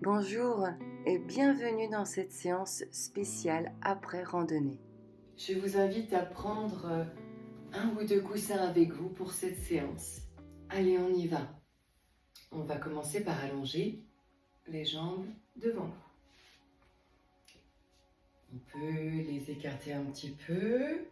Bonjour et bienvenue dans cette séance spéciale après randonnée. Je vous invite à prendre un ou deux coussins avec vous pour cette séance. Allez, on y va. On va commencer par allonger les jambes devant vous. On peut les écarter un petit peu.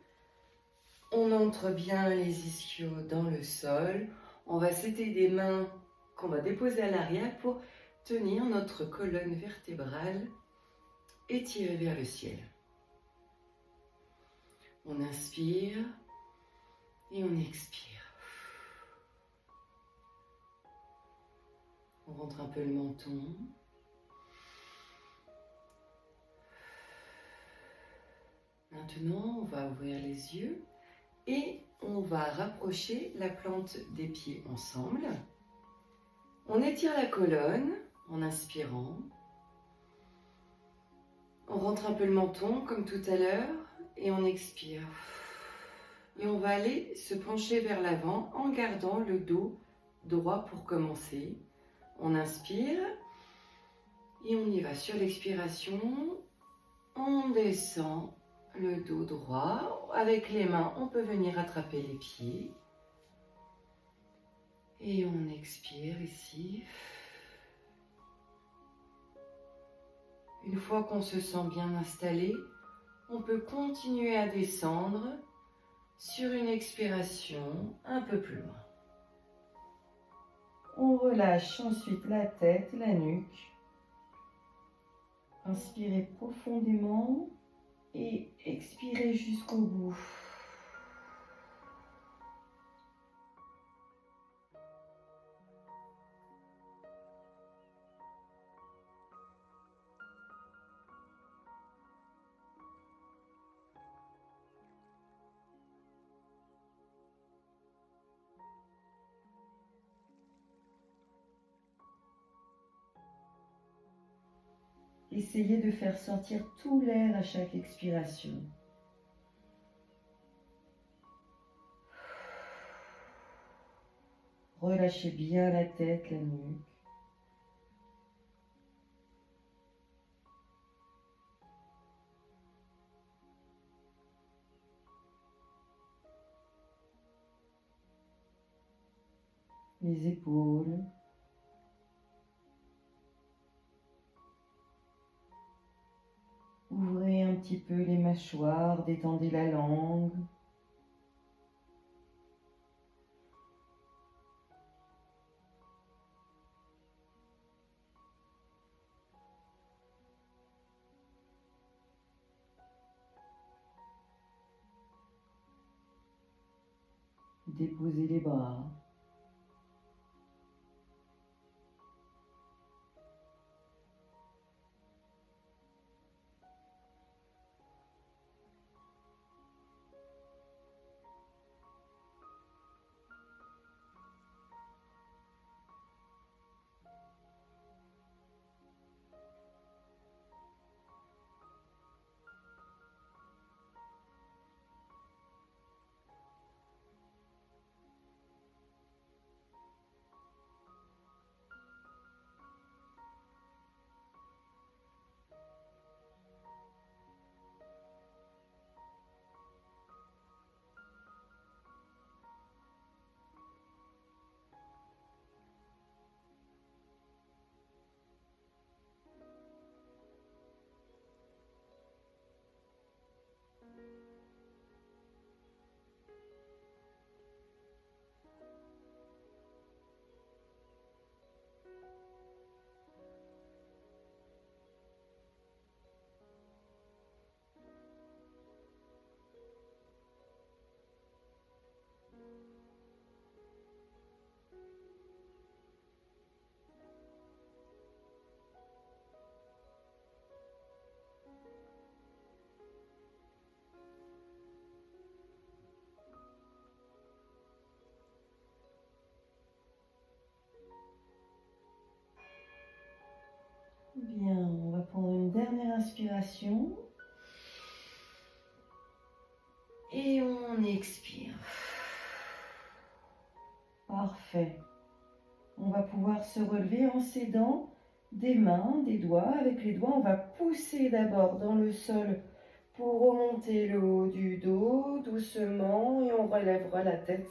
On entre bien les ischios dans le sol. On va setter des mains qu'on va déposer à l'arrière pour tenir notre colonne vertébrale et tirer vers le ciel. On inspire et on expire. On rentre un peu le menton. Maintenant, on va ouvrir les yeux et on va rapprocher la plante des pieds ensemble. On étire la colonne en inspirant. On rentre un peu le menton comme tout à l'heure et on expire. Et on va aller se pencher vers l'avant en gardant le dos droit pour commencer. On inspire et on y va sur l'expiration. On descend le dos droit. Avec les mains, on peut venir attraper les pieds. Et on expire ici. Une fois qu'on se sent bien installé, on peut continuer à descendre sur une expiration un peu plus loin. On relâche ensuite la tête, la nuque. Inspirez profondément et expirez jusqu'au bout. Essayez de faire sortir tout l'air à chaque expiration. Relâchez bien la tête, la nuque. Les épaules. Ouvrez un petit peu les mâchoires, détendez la langue. Déposez les bras. Bien, on va prendre une dernière inspiration. Et on expire. Parfait. On va pouvoir se relever en s'aidant des mains, des doigts. Avec les doigts, on va pousser d'abord dans le sol pour remonter le haut du dos doucement et on relèvera la tête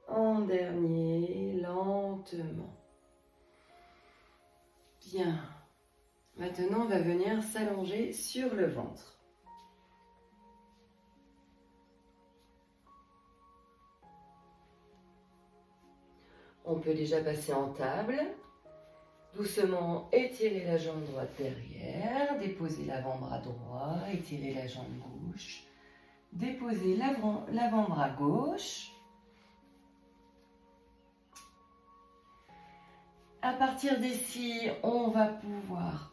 en dernier, lentement. Bien. Maintenant, on va venir s'allonger sur le ventre. On peut déjà passer en table. Doucement étirer la jambe droite derrière, déposer l'avant-bras droit, étirer la jambe gauche, déposer l'avant-bras gauche. À partir d'ici, on va pouvoir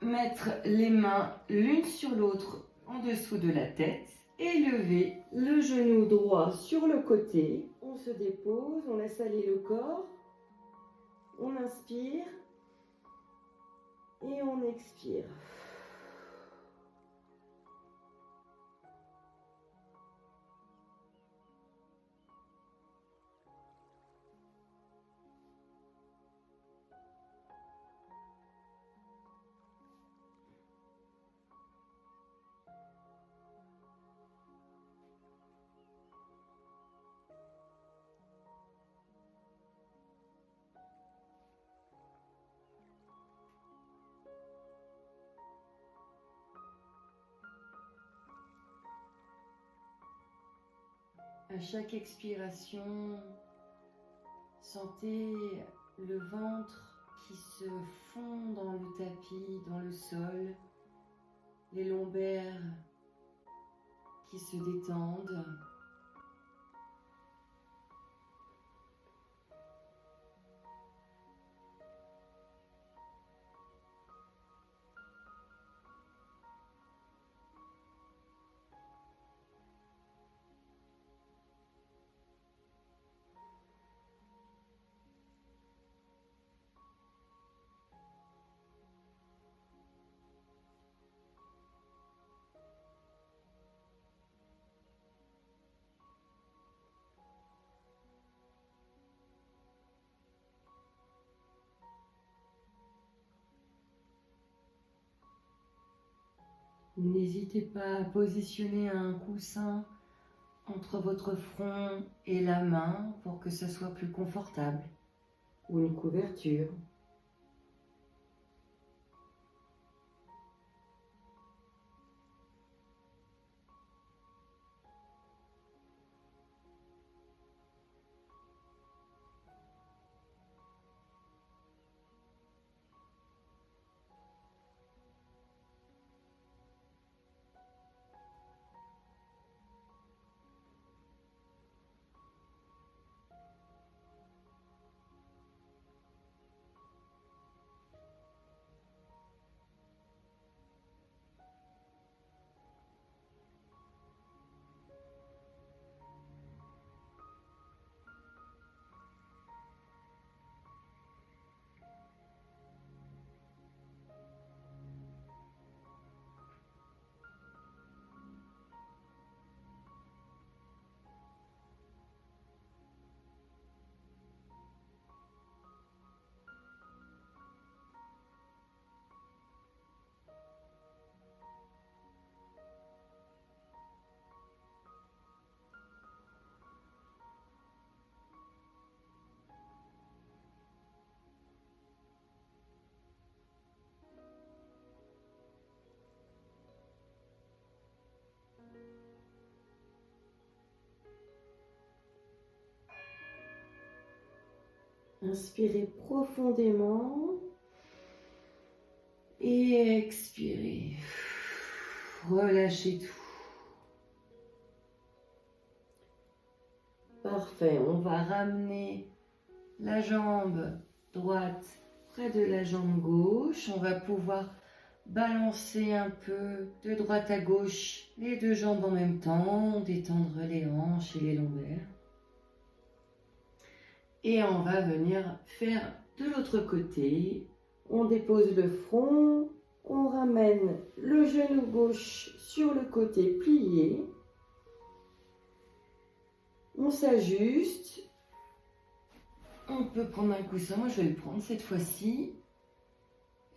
mettre les mains l'une sur l'autre en dessous de la tête et lever le genou droit sur le côté. On se dépose, on laisse aller le corps, on inspire et on expire. À chaque expiration, sentez le ventre qui se fond dans le tapis, dans le sol, les lombaires qui se détendent. N'hésitez pas à positionner un coussin entre votre front et la main pour que ça soit plus confortable, ou une couverture. Inspirez profondément et expirez. Relâchez tout. Parfait, on va ramener la jambe droite près de la jambe gauche. On va pouvoir balancer un peu de droite à gauche les deux jambes en même temps, détendre les hanches et les lombaires. Et on va venir faire de l'autre côté. On dépose le front, on ramène le genou gauche sur le côté plié. On s'ajuste. On peut prendre un coussin, moi je vais le prendre cette fois-ci.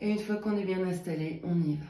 Et une fois qu'on est bien installé, on y va.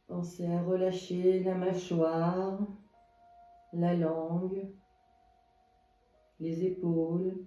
Pensez à relâcher la mâchoire, la langue, les épaules.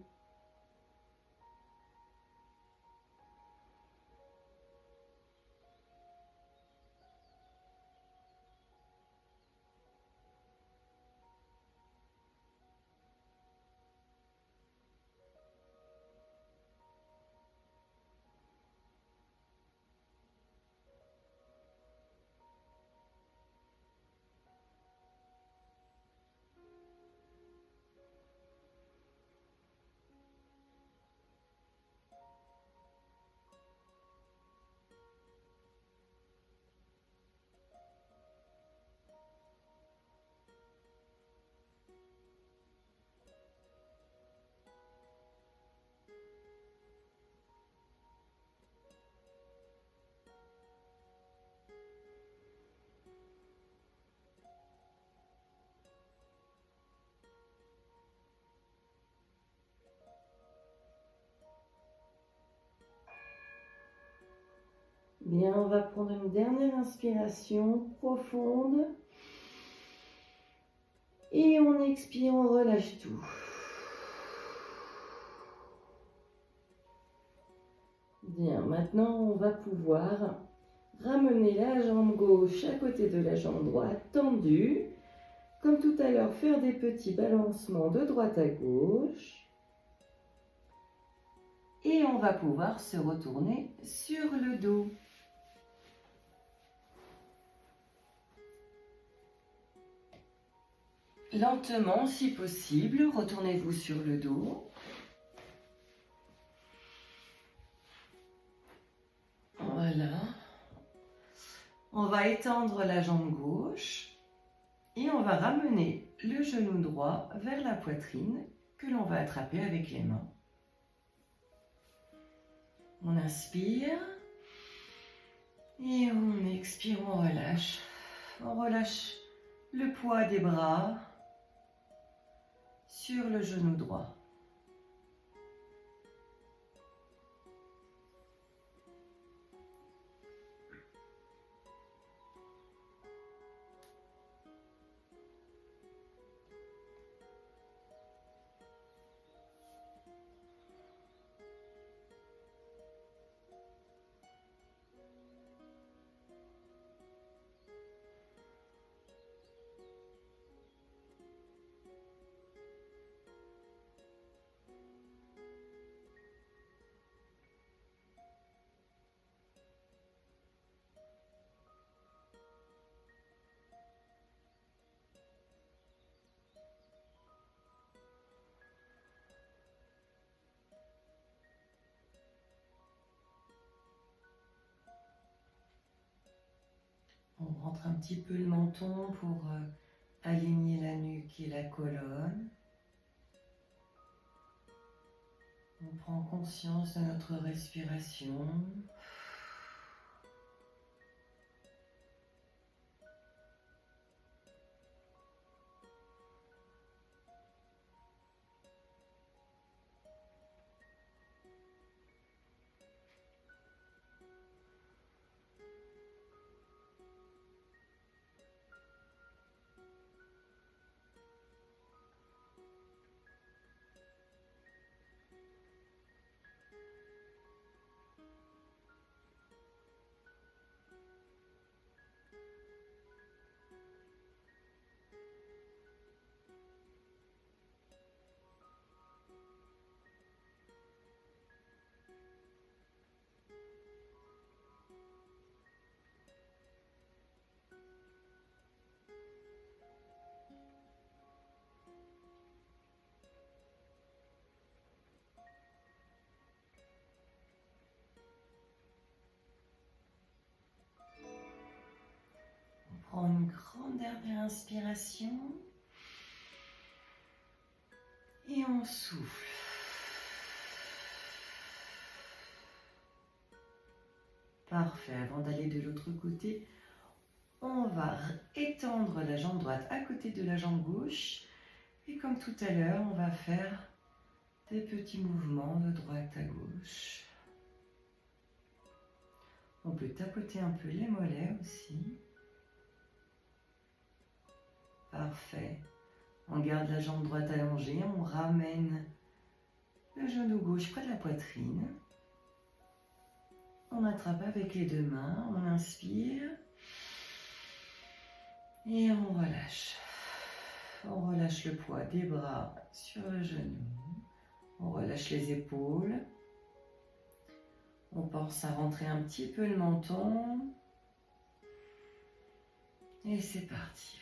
Bien, on va prendre une dernière inspiration profonde. Et on expire, on relâche tout. Bien, maintenant on va pouvoir ramener la jambe gauche à côté de la jambe droite tendue. Comme tout à l'heure, faire des petits balancements de droite à gauche. Et on va pouvoir se retourner sur le dos. Lentement, si possible, retournez-vous sur le dos. Voilà. On va étendre la jambe gauche et on va ramener le genou droit vers la poitrine que l'on va attraper avec les mains. On inspire et on expire, on relâche. On relâche le poids des bras sur le genou droit. On rentre un petit peu le menton pour aligner la nuque et la colonne. On prend conscience de notre respiration. grande dernière inspiration. Et on souffle. Parfait. Avant d'aller de l'autre côté, on va étendre la jambe droite à côté de la jambe gauche. Et comme tout à l'heure, on va faire des petits mouvements de droite à gauche. On peut tapoter un peu les mollets aussi. Parfait. On garde la jambe droite allongée, on ramène le genou gauche près de la poitrine. On attrape avec les deux mains, on inspire et on relâche. On relâche le poids des bras sur le genou. On relâche les épaules. On pense à rentrer un petit peu le menton. Et c'est parti.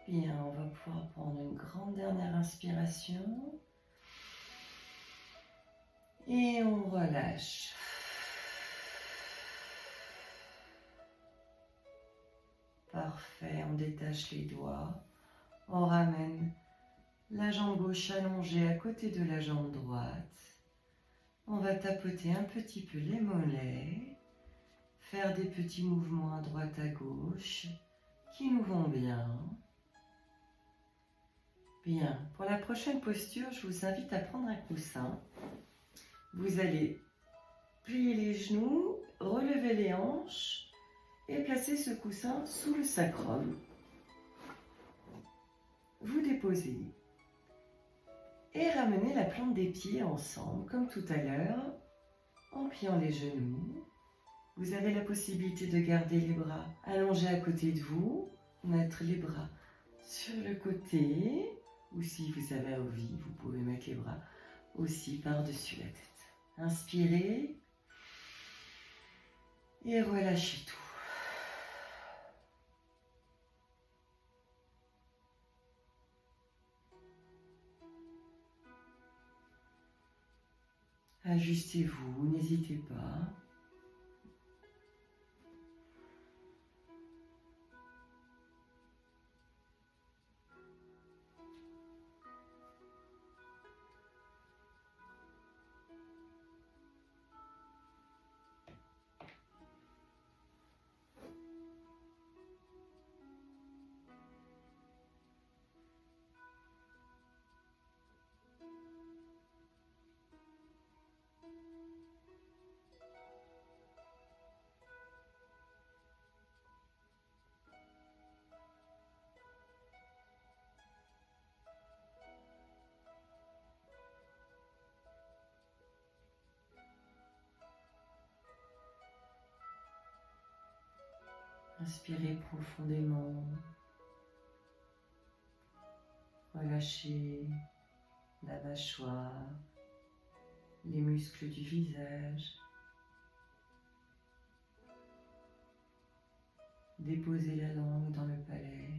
Bien, on va pouvoir prendre une grande dernière inspiration. Et on relâche. Parfait, on détache les doigts. On ramène la jambe gauche allongée à côté de la jambe droite. On va tapoter un petit peu les mollets. Faire des petits mouvements à droite à gauche qui nous vont bien. Bien, pour la prochaine posture, je vous invite à prendre un coussin. Vous allez plier les genoux, relever les hanches et placer ce coussin sous le sacrum. Vous déposez et ramenez la plante des pieds ensemble, comme tout à l'heure, en pliant les genoux. Vous avez la possibilité de garder les bras allongés à côté de vous, mettre les bras sur le côté, ou si vous avez envie, vous pouvez mettre les bras aussi par-dessus la tête. Inspirez et relâchez tout. Ajustez-vous, n'hésitez pas. Inspirez profondément. Relâchez la mâchoire, les muscles du visage. Déposez la langue dans le palais.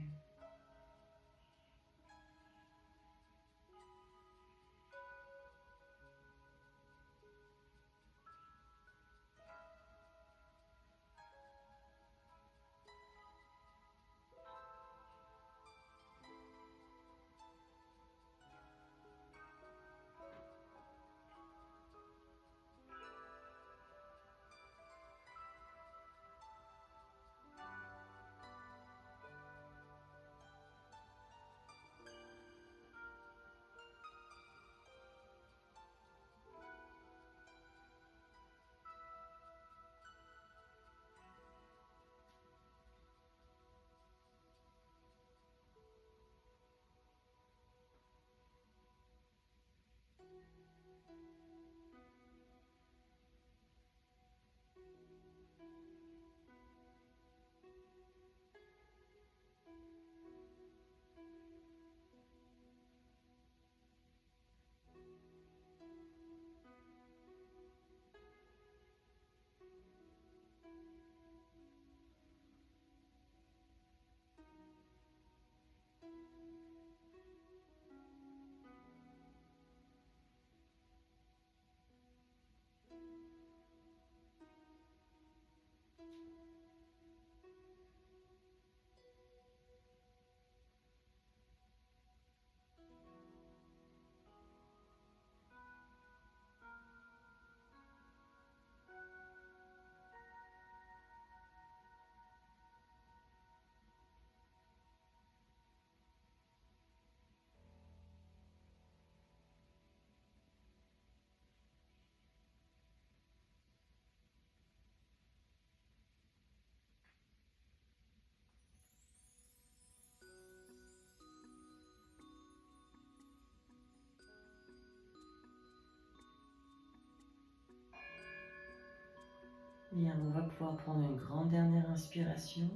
Bien, on va pouvoir prendre une grande dernière inspiration.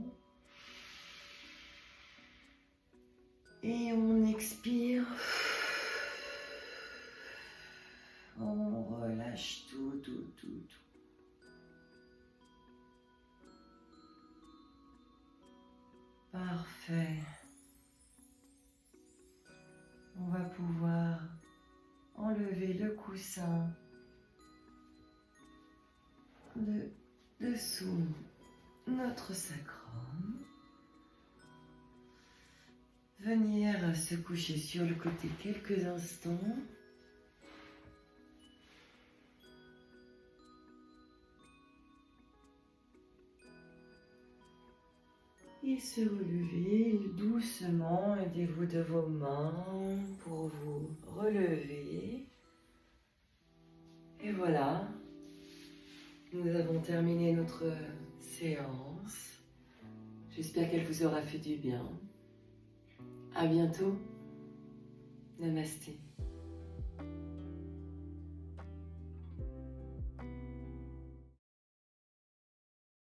Et on expire. On relâche tout. Parfait. On va pouvoir enlever le coussin de dessous notre sacrum. Venir se coucher sur le côté quelques instants. Et se relever doucement, aidez-vous de vos mains pour vous relever. Et voilà, nous avons terminé notre séance. J'espère qu'elle vous aura fait du bien. À bientôt. Namasté.